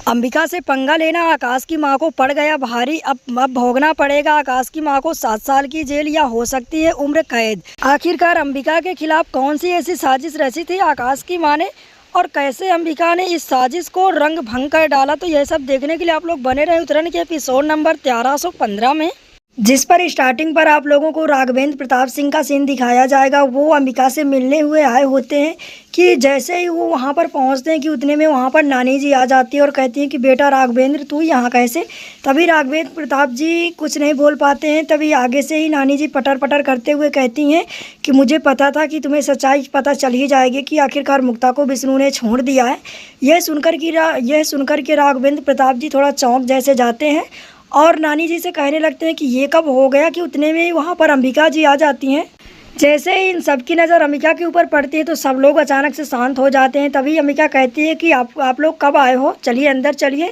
अंबिका से पंगा लेना आकाश की मां को पड़ गया भारी। अब भोगना पड़ेगा आकाश की मां को 7 साल की जेल या हो सकती है उम्र कैद। आखिरकार अंबिका के खिलाफ कौन सी ऐसी साजिश रची थी आकाश की मां ने, और कैसे अंबिका ने इस साजिश को रंग भंग कर डाला। तो यह सब देखने के लिए आप लोग बने रहे उत्तरायण के एपिसोड नंबर 1315 में, जिस पर स्टार्टिंग पर आप लोगों को राघवेंद्र प्रताप सिंह का सीन दिखाया जाएगा। वो अंबिका से मिलने हुए आए होते हैं कि जैसे ही वो वहाँ पर पहुँचते हैं कि उतने में वहाँ पर नानी जी आ जाती है और कहती हैं कि बेटा राघवेंद्र तू यहाँ कैसे। तभी राघवेंद्र प्रताप जी कुछ नहीं बोल पाते हैं। तभी आगे से ही नानी जी पटर पटर करते हुए कहती हैं कि मुझे पता था कि तुम्हें सच्चाई पता चल ही जाएगी कि आखिरकार मुक्ता को विष्णु ने छोड़ दिया है। यह सुनकर के राघवेंद्र प्रताप जी थोड़ा चौंक जैसे जाते हैं और नानी जी से कहने लगते हैं कि ये कब हो गया कि उतने में ही वहाँ पर अंबिका जी आ जाती हैं। जैसे ही इन सबकी नज़र अंबिका के ऊपर पड़ती है तो सब लोग अचानक से शांत हो जाते हैं। तभी अंबिका कहती है कि आप लोग कब आए हो, चलिए अंदर चलिए।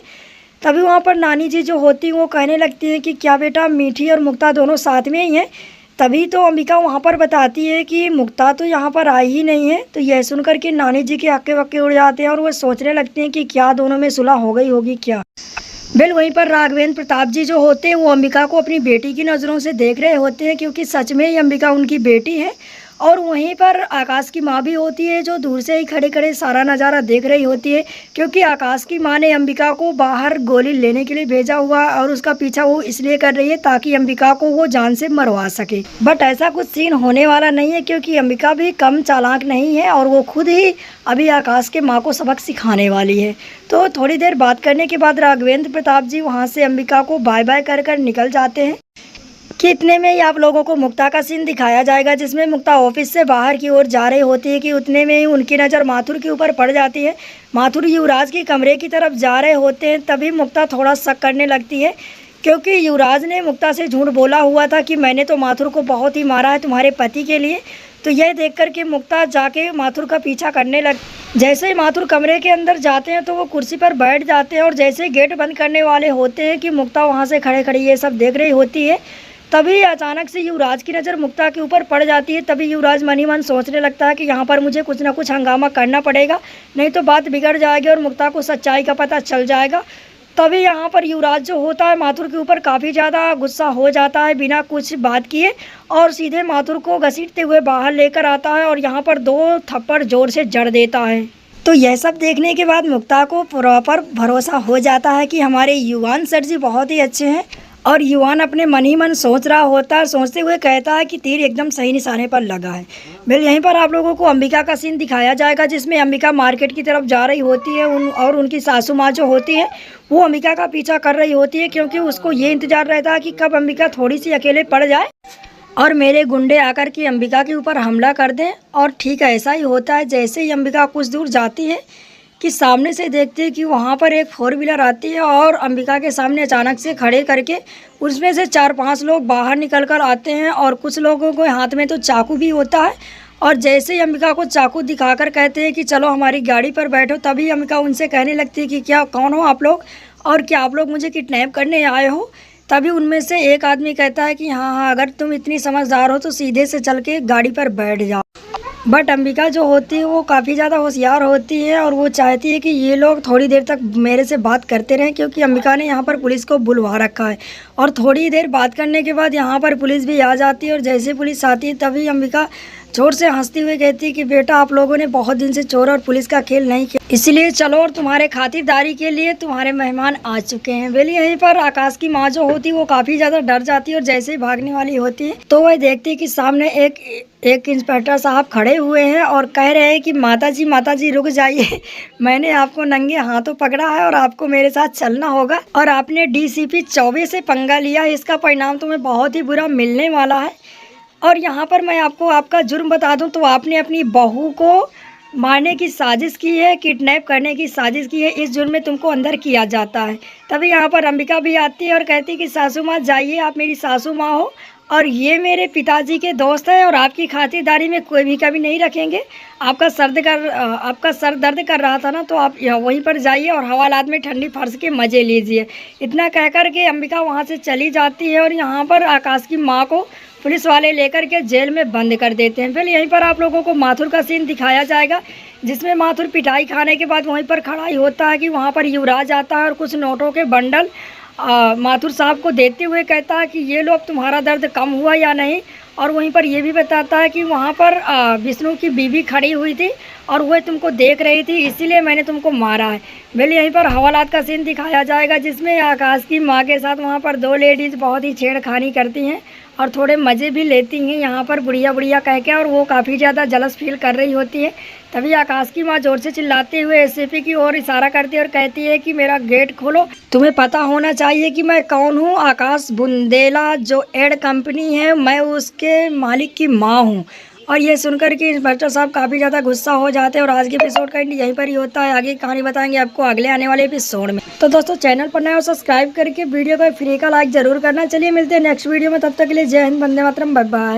तभी वहाँ पर नानी जी जो होती हैं वो कहने लगती है कि क्या बेटा मीठी और मुक्ता दोनों साथ में ही हैं। तभी तो अंबिका वहाँ पर बताती है कि मुक्ता तो यहाँ पर आई ही नहीं है। तो यह सुनकर के नानी जी के हक्के वक्के उड़ जाते हैं और वो सोचने लगते हैं कि क्या दोनों में सुलह हो गई होगी क्या। बिल वहीं पर राघवेंद्र प्रताप जी जो होते हैं वो अंबिका को अपनी बेटी की नज़रों से देख रहे होते हैं, क्योंकि सच में ही अंबिका उनकी बेटी है। और वहीं पर आकाश की माँ भी होती है जो दूर से ही खड़े खड़े सारा नज़ारा देख रही होती है, क्योंकि आकाश की माँ ने अंबिका को बाहर गोली लेने के लिए भेजा हुआ और उसका पीछा वो इसलिए कर रही है ताकि अंबिका को वो जान से मरवा सके। बट ऐसा कुछ सीन होने वाला नहीं है, क्योंकि अंबिका भी कम चालाक नहीं है और वो खुद ही अभी आकाश के माँ को सबक सिखाने वाली है। तो थोड़ी देर बात करने के बाद राघवेंद्र प्रताप जी वहाँ से अंबिका को बाय बाय कर कर निकल जाते हैं कि इतने में ही आप लोगों को मुक्ता का सीन दिखाया जाएगा, जिसमें मुक्ता ऑफिस से बाहर की ओर जा रही होती है कि उतने में ही उनकी नज़र माथुर के ऊपर पड़ जाती है। माथुर युवराज के कमरे की तरफ जा रहे होते हैं। तभी मुक्ता थोड़ा शक करने लगती है, क्योंकि युवराज ने मुक्ता से झूठ बोला हुआ था कि मैंने तो माथुर को बहुत ही मारा है तुम्हारे पति के लिए। तो यह देख कर के मुक्ता जाके माथुर का पीछा करने लग। जैसे ही माथुर कमरे के अंदर जाते हैं तो वो कुर्सी पर बैठ जाते हैं और जैसे ही गेट बंद करने वाले होते हैं कि मुक्ता वहाँ से खड़े खड़ी ये सब देख रही होती है। तभी अचानक से युवराज की नज़र मुक्ता के ऊपर पड़ जाती है। तभी युवराज मन ही मन सोचने लगता है कि यहाँ पर मुझे कुछ ना कुछ हंगामा करना पड़ेगा, नहीं तो बात बिगड़ जाएगी और मुक्ता को सच्चाई का पता चल जाएगा। तभी यहाँ पर युवराज जो होता है माथुर के ऊपर काफ़ी ज़्यादा गुस्सा हो जाता है बिना कुछ बात किए, और सीधे माथुर को घसीटते हुए बाहर लेकर आता है और यहाँ पर 2 थप्पड़ जोर से जड़ देता है। तो यह सब देखने के बाद मुक्ता को प्रॉपर भरोसा हो जाता है कि हमारे युवान सर जी बहुत ही अच्छे हैं। और युवान अपने मन ही मन सोच रहा होता है, सोचते हुए कहता है कि तीर एकदम सही निशाने पर लगा है। बिल यहीं पर आप लोगों को अंबिका का सीन दिखाया जाएगा, जिसमें अंबिका मार्केट की तरफ जा रही होती है और उनकी सासू माँ जो होती है वो अंबिका का पीछा कर रही होती है, क्योंकि उसको ये इंतजार रहता है कि कब अंबिका थोड़ी सी अकेले पड़ जाए और मेरे गुंडे आकर के अंबिका के ऊपर हमला कर दें। और ठीक ऐसा ही होता है। जैसे ही अंबिका कुछ दूर जाती है कि सामने से देखते हैं कि वहाँ पर एक 4 व्हीलर आती है और अंबिका के सामने अचानक से खड़े करके उसमें से 4-5 लोग बाहर निकल कर आते हैं और कुछ लोगों को हाथ में तो चाकू भी होता है। और जैसे ही अंबिका को चाकू दिखाकर कहते हैं कि चलो हमारी गाड़ी पर बैठो, तभी अंबिका उनसे कहने लगती है कि क्या कौन हो आप लोग और क्या आप लोग मुझे किडनैप करने आए हो। तभी उनमें से एक आदमी कहता है कि हाँ, अगर तुम इतनी समझदार हो तो सीधे से चल के गाड़ी पर बैठ जाओ। बट अंबिका जो होती है वो काफ़ी ज़्यादा होशियार होती है और वो चाहती है कि ये लोग थोड़ी देर तक मेरे से बात करते रहें, क्योंकि अंबिका ने यहाँ पर पुलिस को बुलवा रखा है। और थोड़ी देर बात करने के बाद यहाँ पर पुलिस भी आ जाती है और जैसे पुलिस आती है तभी अंबिका जोर से हंसती हुई कहती है कि बेटा आप लोगों ने बहुत दिन से चोर और पुलिस का खेल नहीं किया, इसलिए चलो और तुम्हारे खातिरदारी के लिए तुम्हारे मेहमान आ चुके हैं। वेल यहीं पर आकाश की माँ जो होती है वो काफ़ी ज़्यादा डर जाती है और जैसे ही भागने वाली होती है तो वह देखती है कि सामने एक इंस्पेक्टर साहब खड़े हुए हैं और कह रहे हैं कि माता जी रुक जाइए, मैंने आपको नंगे हाथों पकड़ा है और आपको मेरे साथ चलना होगा और आपने DCP चौबे से पंगा लिया है, इसका परिणाम तुम्हें बहुत ही बुरा मिलने वाला है। और यहाँ पर मैं आपको आपका जुर्म बता दूं तो आपने अपनी बहू को मारने की साजिश की है, किडनैप करने की साजिश की है, इस जुर्म में तुमको अंदर किया जाता है। तभी यहाँ पर अंबिका भी आती है और कहती है कि सासू माँ जाइए, आप मेरी सासू माँ हो और ये मेरे पिताजी के दोस्त हैं और आपकी खातिरदारी में कोई भी कमी नहीं रखेंगे। आपका सर दर्द कर रहा था ना, तो आप वहीं पर जाइए और हवालात में ठंडी फर्श के मज़े लीजिए। इतना कह कर के अंबिका वहाँ से चली जाती है और यहाँ पर आकाश की माँ को पुलिस वाले लेकर के जेल में बंद कर देते हैं। फिर यहीं पर आप लोगों को माथुर का सीन दिखाया जाएगा, जिसमें माथुर पिटाई खाने के बाद वहीं पर खड़ा ही होता है कि वहाँ पर युवराज आता है और कुछ नोटों के बंडल माथुर साहब को देते हुए कहता है कि ये लो, अब तुम्हारा दर्द कम हुआ या नहीं। और वहीं पर ये भी बताता है कि वहाँ पर विष्णु की बीवी खड़ी हुई थी और वह तुमको देख रही थी, इसीलिए मैंने तुमको मारा है। वेल यहीं पर हवालात का सीन दिखाया जाएगा, जिसमें आकाश की माँ के साथ वहाँ पर दो लेडीज़ बहुत ही छेड़खानी करती हैं और थोड़े मज़े भी लेती हैं यहाँ पर बुढ़िया बुढ़िया कह के, और वो काफ़ी ज़्यादा जलस फील कर रही होती है। तभी आकाश की माँ जोर से चिल्लाते हुए एसीपी की ओर इशारा करती है और कहती है कि मेरा गेट खोलो। तुम्हें पता होना चाहिए कि मैं कौन हूँ। आकाश बुंदेला जो एड कंपनी है, मैं उसके मालिक की माँ हूँ। और ये सुनकर के इंस्पेक्टर साहब काफ़ी ज़्यादा गुस्सा हो जाते हैं। और आज के एपिसोड का एंड यहीं पर ही होता है। आगे की कहानी बताएंगे आपको अगले आने वाले एपिसोड में। तो दोस्तों चैनल पर नए हो सब्सक्राइब करके वीडियो को फ्री का लाइक ज़रूर करना। चलिए मिलते हैं नेक्स्ट वीडियो में, तब तक के लिए जय हिंद, वंदे मातरम, बाय बाय।